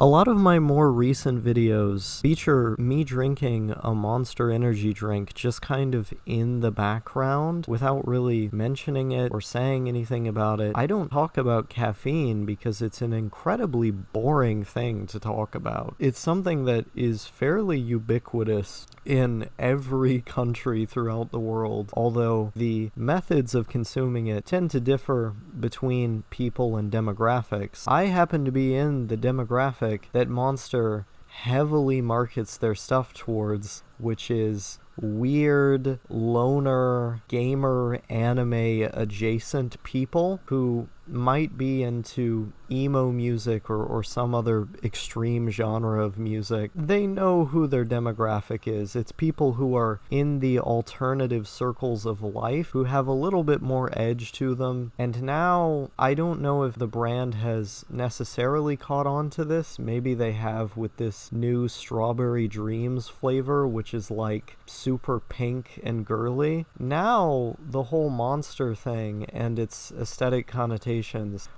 A lot of my more recent videos feature me drinking a Monster energy drink just kind of in the background without really mentioning it or saying anything about it. I don't talk about caffeine because it's an incredibly boring thing to talk about. It's something that is fairly ubiquitous in every country throughout the world, although the methods of consuming it tend to differ between people and demographics. I happen to be in the demographic that Monster heavily markets their stuff towards, which is weird, loner, gamer, anime adjacent people who might be into emo music or some other extreme genre of music. They know who their demographic is. It's people who are in the alternative circles of life, who have a little bit more edge to them. And now, I don't know if the brand has necessarily caught on to this. Maybe they have with this new Strawberry Dreams flavor, which is like super pink and girly. Now, the whole Monster thing and its aesthetic connotations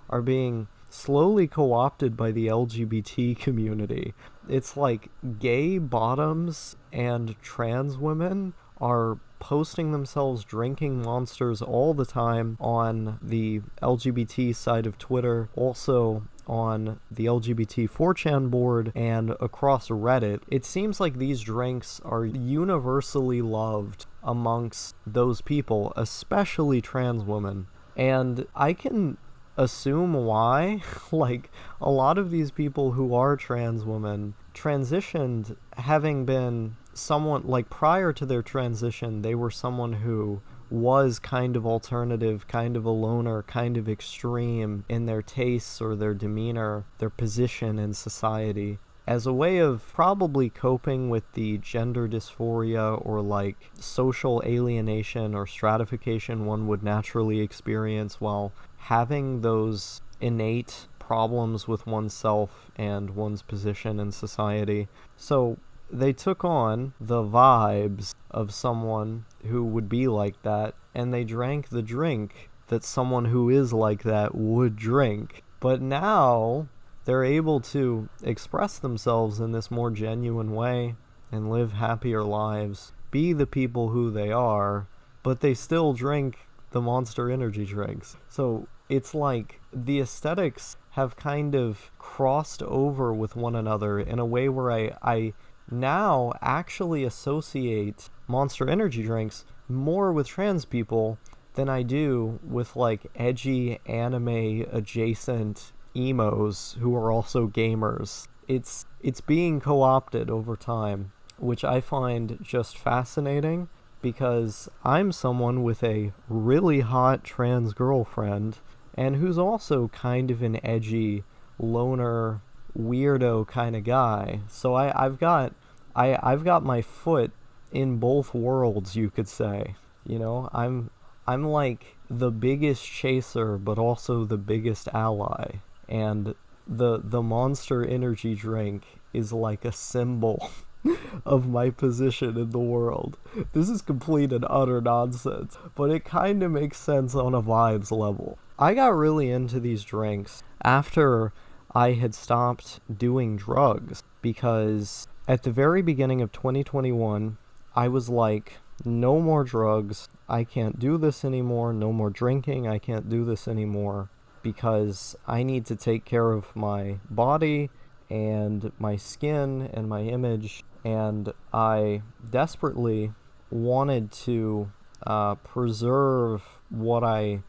are being slowly co-opted by the LGBT community. It's like gay bottoms and trans women are posting themselves drinking Monsters all the time on the LGBT side of Twitter, also on the LGBT 4chan board, and across Reddit. It seems like these drinks are universally loved amongst those people, especially trans women. And I can assume why. Like, a lot of these people who are trans women transitioned having been someone, like, prior to their transition, they were someone who was kind of alternative, kind of a loner, kind of extreme in their tastes or their demeanor, their position in society, as a way of probably coping with the gender dysphoria or like social alienation or stratification one would naturally experience while having those innate problems with oneself and one's position in society. So they took on the vibes of someone who would be like that, and they drank the drink that someone who is like that would drink. But now they're able to express themselves in this more genuine way and live happier lives, be the people who they are, but they still drink the Monster energy drinks. So it's like the aesthetics have kind of crossed over with one another in a way where I now actually associate Monster energy drinks more with trans people than I do with like edgy anime adjacent emos who are also gamers. It's being co-opted over time, which I find just fascinating because I'm someone with a really hot trans girlfriend and who's also kind of an edgy loner weirdo kind of guy. So I've got my foot in both worlds, you could say. You know, I'm like the biggest chaser but also the biggest ally. And the Monster energy drink is like a symbol of my position in the world. This is complete and utter nonsense, but it kind of makes sense on a vibes level. I got really into these drinks after I had stopped doing drugs, because at the very beginning of 2021, I was like, no more drugs, I can't do this anymore, no more drinking, I can't do this anymore, because I need to take care of my body and my skin and my image, and I desperately wanted to preserve what I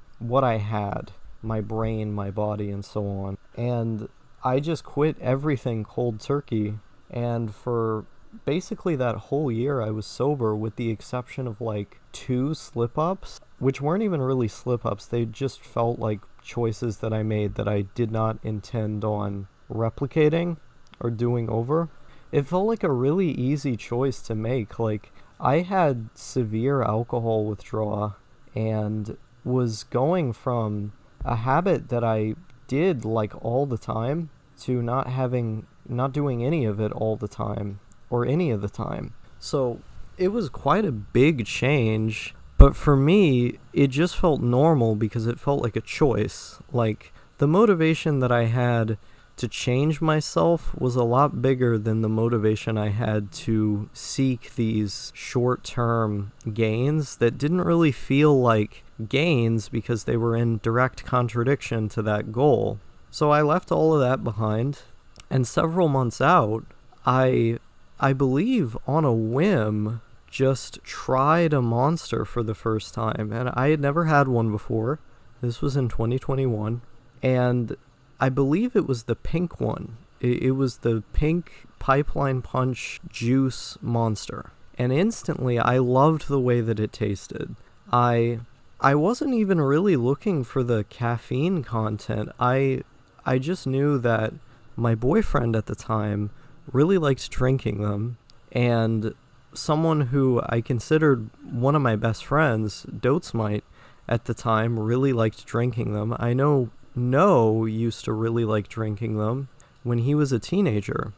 had, my brain, my body, and so on. And I just quit everything cold turkey, and for basically that whole year I was sober with the exception of like 2 slip-ups, which weren't even really slip-ups, they just felt like choices that I made that I did not intend on replicating or doing over. It felt like a really easy choice to make. Like, I had severe alcohol withdrawal and was going from a habit that I did like all the time to not doing any of it all the time or any of the time. So it was quite a big change, but for me, it just felt normal because it felt like a choice. Like, the motivation that I had to change myself was a lot bigger than the motivation I had to seek these short-term gains that didn't really feel like gains because they were in direct contradiction to that goal. So I left all of that behind, and several months out, I believe on a whim, just tried a Monster for the first time, and I had never had one before. This was in 2021, and I believe it was the pink one. It was the pink Pipeline Punch juice Monster, and instantly I loved the way that it tasted. I wasn't even really looking for the caffeine content. I just knew that my boyfriend at the time really liked drinking them, and someone who I considered one of my best friends, Doatsmite, at the time really liked drinking them. I know No used to really like drinking them when he was a teenager.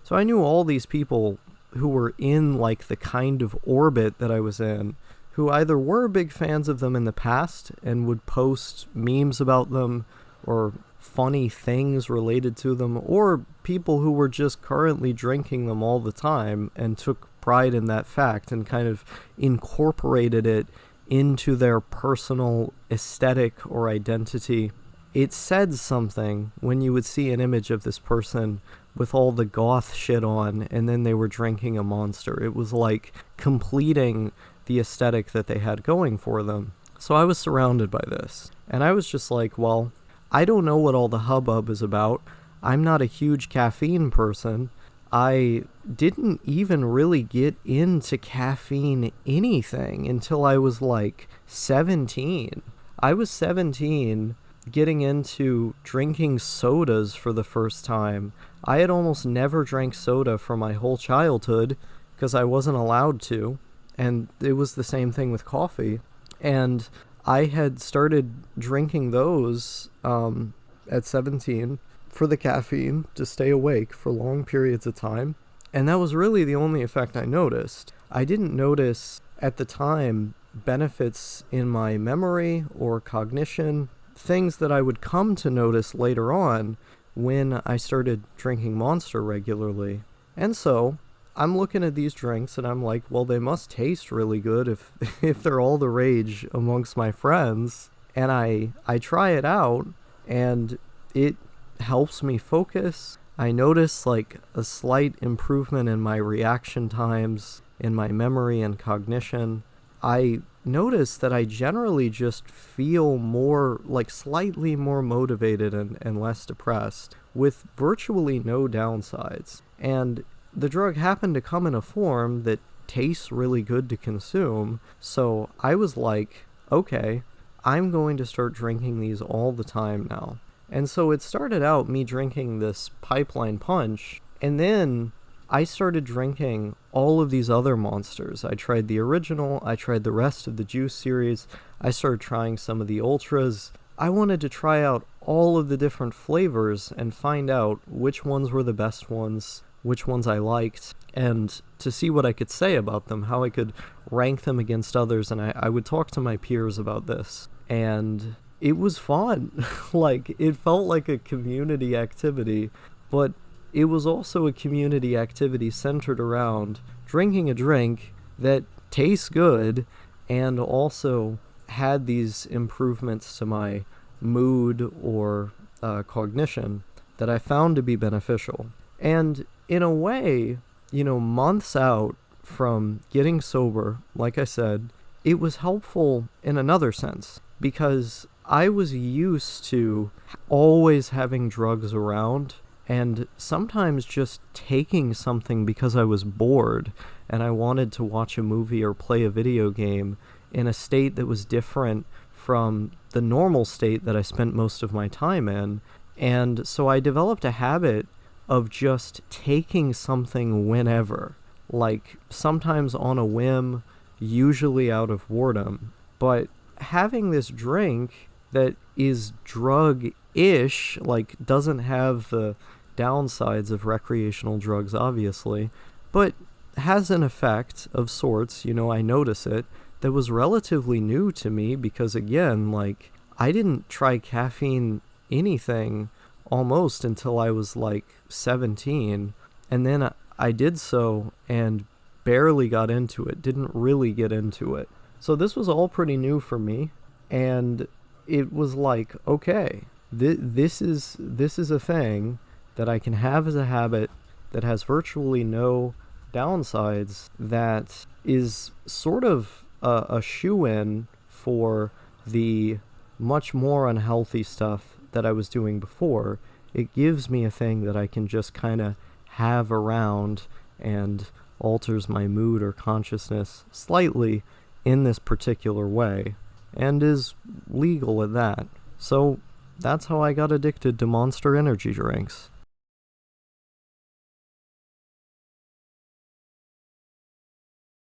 So I knew all these people who were in like the kind of orbit that I was in, who either were big fans of them in the past and would post memes about them or funny things related to them, or people who were just currently drinking them all the time and took pride in that fact and kind of incorporated it into their personal aesthetic or identity. It said something when you would see an image of this person with all the goth shit on and then they were drinking a Monster. It was like completing the aesthetic that they had going for them. So I was surrounded by this, and I was just like, well, I don't know what all the hubbub is about. I'm not a huge caffeine person. I didn't even really get into caffeine anything until I was like 17. I was 17 getting into drinking sodas for the first time. I had almost never drank soda for my whole childhood because I wasn't allowed to, and it was the same thing with coffee. And I had started drinking those at 17 for the caffeine to stay awake for long periods of time, and that was really the only effect I noticed. I didn't notice at the time benefits in my memory or cognition, things that I would come to notice later on when I started drinking Monster regularly. And so I'm looking at these drinks and I'm like, well, they must taste really good if they're all the rage amongst my friends. And I try it out, and it helps me focus. I notice like a slight improvement in my reaction times, in my memory and cognition. I notice that I generally just feel more, like slightly more motivated and less depressed, with virtually no downsides. And the drug happened to come in a form that tastes really good to consume, so I was like, okay, I'm going to start drinking these all the time now. And so it started out me drinking this Pipeline Punch, and then I started drinking all of these other Monsters. I tried the original, I tried the rest of the juice series, I started trying some of the ultras. I wanted to try out all of the different flavors and find out which ones were the best ones, which ones I liked, and to see what I could say about them, how I could rank them against others, and I would talk to my peers about this. And it was fun. Like, it felt like a community activity, but it was also a community activity centered around drinking a drink that tastes good and also had these improvements to my mood or cognition that I found to be beneficial. And in a way, you know, months out from getting sober, like I said, it was helpful in another sense, because I was used to always having drugs around and sometimes just taking something because I was bored and I wanted to watch a movie or play a video game in a state that was different from the normal state that I spent most of my time in. And so I developed a habit of just taking something whenever, like sometimes on a whim, usually out of boredom. But having this drink that is drug-ish, like doesn't have the downsides of recreational drugs, obviously, but has an effect of sorts, you know, I notice it, that was relatively new to me because, again, like, I didn't try caffeine anything almost until I was like 17, and then I did so and barely got into it, didn't really get into it. So this was all pretty new for me, and it was like, okay, this is a thing that I can have as a habit that has virtually no downsides, that is sort of a shoe-in for the much more unhealthy stuff that I was doing before. It gives me a thing that I can just kind of have around and alters my mood or consciousness slightly in this particular way, and is legal at that. So that's how I got addicted to Monster energy drinks.